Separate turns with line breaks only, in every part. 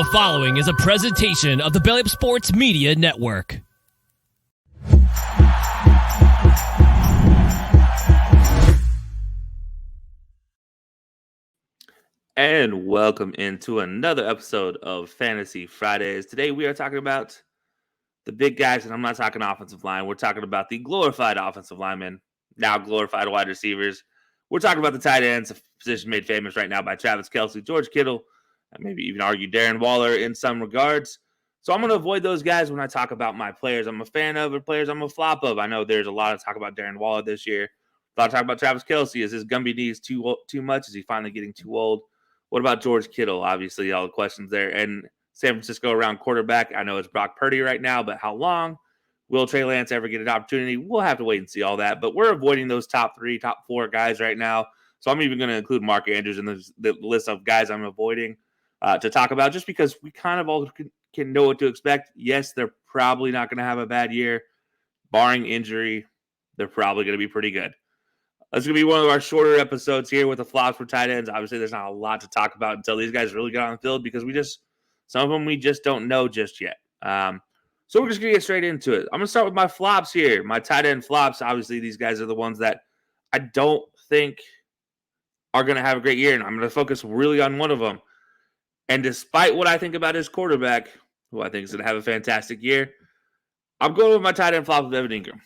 following is a presentation of the Belly Up Sports Media Network.
And welcome into another episode of Fantasy Fridays. Today we are talking about the big guys, and I'm not talking offensive line. We're talking about the glorified offensive linemen, now glorified wide receivers. We're talking about the tight ends, a position made famous right now by Travis Kelce, George Kittle, and maybe even argue Darren Waller in some regards. So I'm going to avoid those guys when I talk about my players I'm a fan of or players I'm a flop of. I know there's a lot of talk about Darren Waller this year. A lot of talk about Travis Kelce. Is his Gumby knees too much? Is he finally getting too old? What about George Kittle? Obviously, all the questions there. And San Francisco around quarterback. I know it's Brock Purdy right now, but how long? Will Trey Lance ever get an opportunity? We'll have to wait and see all that. But we're avoiding those top 3, top 4 guys right now. So I'm even going to include Mark Andrews in the list of guys I'm avoiding to talk about, just because we kind of all can know what to expect. Yes, they're probably not going to have a bad year. Barring injury, they're probably going to be pretty good. It's going to be one of our shorter episodes here with the flops for tight ends. Obviously, there's not a lot to talk about until these guys really get on the field, because some of them we just don't know just yet. So we're just going to get straight into it. I'm going to start with my flops here. My tight end flops. Obviously, these guys are the ones that I don't think are going to have a great year, and I'm going to focus really on one of them. And despite what I think about his quarterback, who I think is going to have a fantastic year, I'm going with my tight end flop of Evan Ingram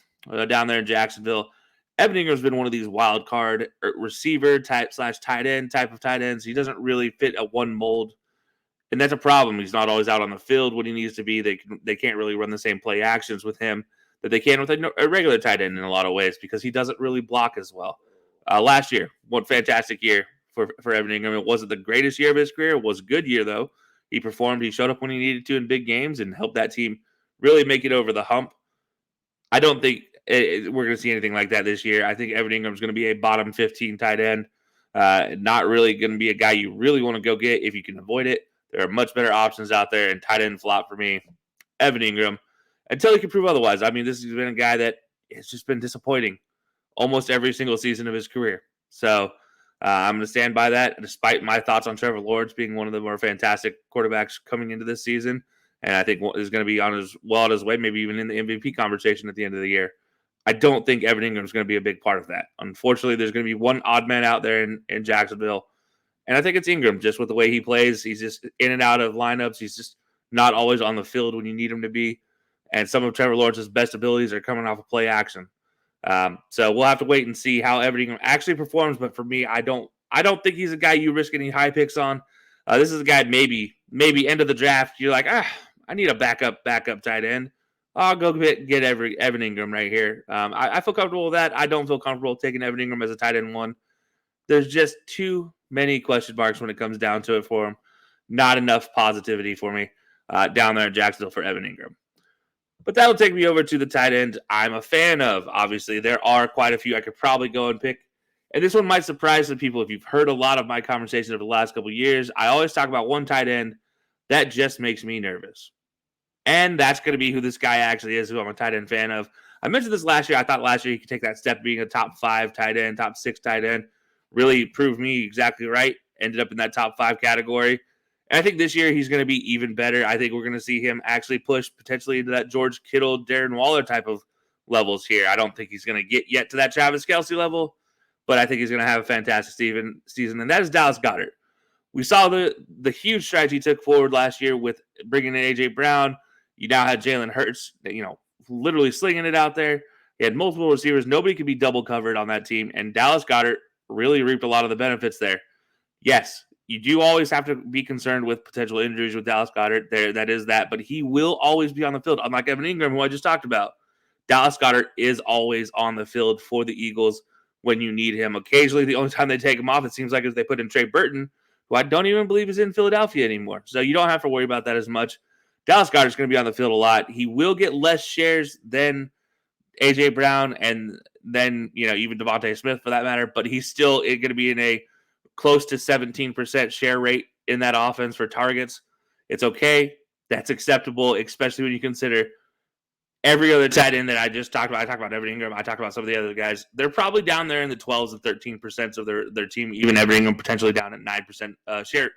down there in Jacksonville. Evan Ingram's been one of these wild card receiver type / tight end type of tight ends. He doesn't really fit a one mold, and that's a problem. He's not always out on the field when he needs to be. They can't really run the same play actions with him that they can with a regular tight end in a lot of ways, because he doesn't really block as well. Last year, one fantastic year for Evan Ingram. It wasn't the greatest year of his career. It was a good year, though. He performed. He showed up when he needed to in big games and helped that team really make it over the hump. I don't think we're going to see anything like that this year. I think Evan Ingram's going to be a bottom 15 tight end. Not really going to be a guy you really want to go get if you can avoid it. There are much better options out there, and tight end flop for me, Evan Ingram, until he can prove otherwise. I mean, this has been a guy that has just been disappointing almost every single season of his career. So I'm going to stand by that, despite my thoughts on Trevor Lawrence being one of the more fantastic quarterbacks coming into this season. And I think is going to be on his way, maybe even in the MVP conversation at the end of the year. I don't think Evan Ingram is going to be a big part of that. Unfortunately, there's going to be one odd man out there in Jacksonville. And I think it's Ingram, just with the way he plays. He's just in and out of lineups. He's just not always on the field when you need him to be. And some of Trevor Lawrence's best abilities are coming off of play action. So we'll have to wait and see how Evan Ingram actually performs. But for me, I don't think he's a guy you risk any high picks on. This is a guy maybe end of the draft. You're like, I need a backup tight end. I'll go get Evan Ingram right here. I feel comfortable with that. I don't feel comfortable taking Evan Ingram as a tight end 1. There's just too many question marks when it comes down to it for him. Not enough positivity for me down there in Jacksonville for Evan Ingram. But that'll take me over to the tight end I'm a fan of. Obviously, there are quite a few I could probably go and pick. And this one might surprise some people if you've heard a lot of my conversations over the last couple of years. I always talk about one tight end that just makes me nervous. And that's going to be who this guy actually is, who I'm a tight end fan of. I mentioned this last year. I thought last year he could take that step being a top 5 tight end, top 6 tight end. Really proved me exactly right. Ended up in that top 5 category. And I think this year he's going to be even better. I think we're going to see him actually push potentially into that George Kittle, Darren Waller type of levels here. I don't think he's going to get yet to that Travis Kelce level, but I think he's going to have a fantastic season. And that is Dallas Goedert. We saw the huge strides he took forward last year with bringing in A.J. Brown. You now had Jalen Hurts, literally slinging it out there. He had multiple receivers. Nobody could be double covered on that team. And Dallas Goedert really reaped a lot of the benefits there. Yes, you do always have to be concerned with potential injuries with Dallas Goedert. That is that. But he will always be on the field. Unlike Evan Ingram, who I just talked about. Dallas Goedert is always on the field for the Eagles when you need him. Occasionally, the only time they take him off, it seems like, is they put in Trey Burton, who I don't even believe is in Philadelphia anymore. So you don't have to worry about that as much. Dallas Goedert's going to be on the field a lot. He will get less shares than A.J. Brown and then, even Devontae Smith for that matter, but he's still going to be in a close to 17% share rate in that offense for targets. It's okay. That's acceptable, especially when you consider every other tight end that I just talked about. I talked about Evan Ingram. I talked about some of the other guys. They're probably down there in the 12s and 13% of their team, even Evan Ingram potentially down at 9%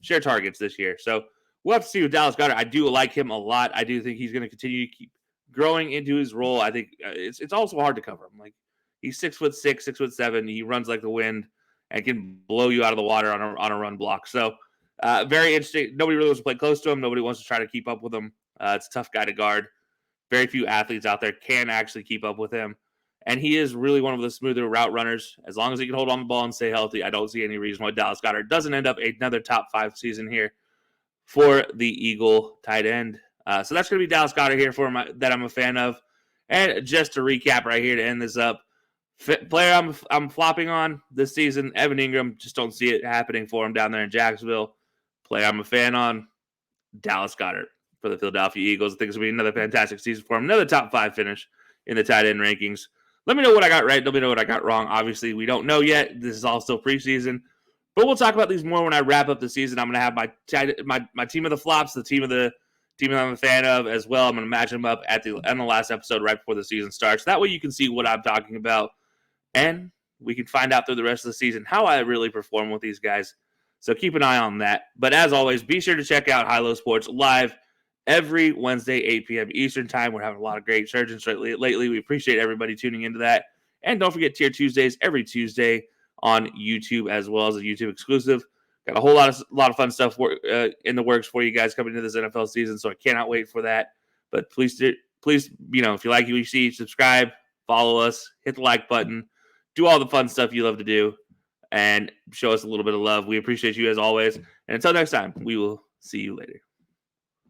share targets this year. So we'll have to see with Dallas Goedert. I do like him a lot. I do think he's going to continue to keep growing into his role. I think it's also hard to cover him. Like, he's 6'6", 6'7". He runs like the wind and can blow you out of the water on a run block. So very interesting. Nobody really wants to play close to him. Nobody wants to try to keep up with him. It's a tough guy to guard. Very few athletes out there can actually keep up with him. And he is really one of the smoother route runners. As long as he can hold on the ball and stay healthy, I don't see any reason why Dallas Goedert doesn't end up another top 5 season here for the Eagle tight end. So that's going to be Dallas Goedert here that I'm a fan of. And just to recap right here to end this up, player I'm flopping on this season, Evan Ingram. Just don't see it happening for him down there in Jacksonville. Player I'm a fan on, Dallas Goedert for the Philadelphia Eagles. I think it's going to be another fantastic season for him. Another top 5 finish in the tight end rankings. Let me know what I got right. Let me know what I got wrong. Obviously, we don't know yet. This is all still preseason. But we'll talk about these more when I wrap up the season. I'm going to have my team of the flops, the team I'm a fan of as well. I'm going to match them up on the last episode right before the season starts. That way you can see what I'm talking about. And we can find out through the rest of the season how I really perform with these guys. So keep an eye on that. But as always, be sure to check out High Low Sports live every Wednesday, 8 p.m. Eastern Time. We're having a lot of great surgeons lately. We appreciate everybody tuning into that. And don't forget Tier Tuesdays every Tuesday on YouTube, as well as a YouTube exclusive. Got a whole lot of fun stuff in the works for you guys coming into this NFL season, so I cannot wait for that. But please, if you like what you see, subscribe, follow us, hit the like button, do all the fun stuff you love to do, and show us a little bit of love. We appreciate you as always. And until next time, we will see you later.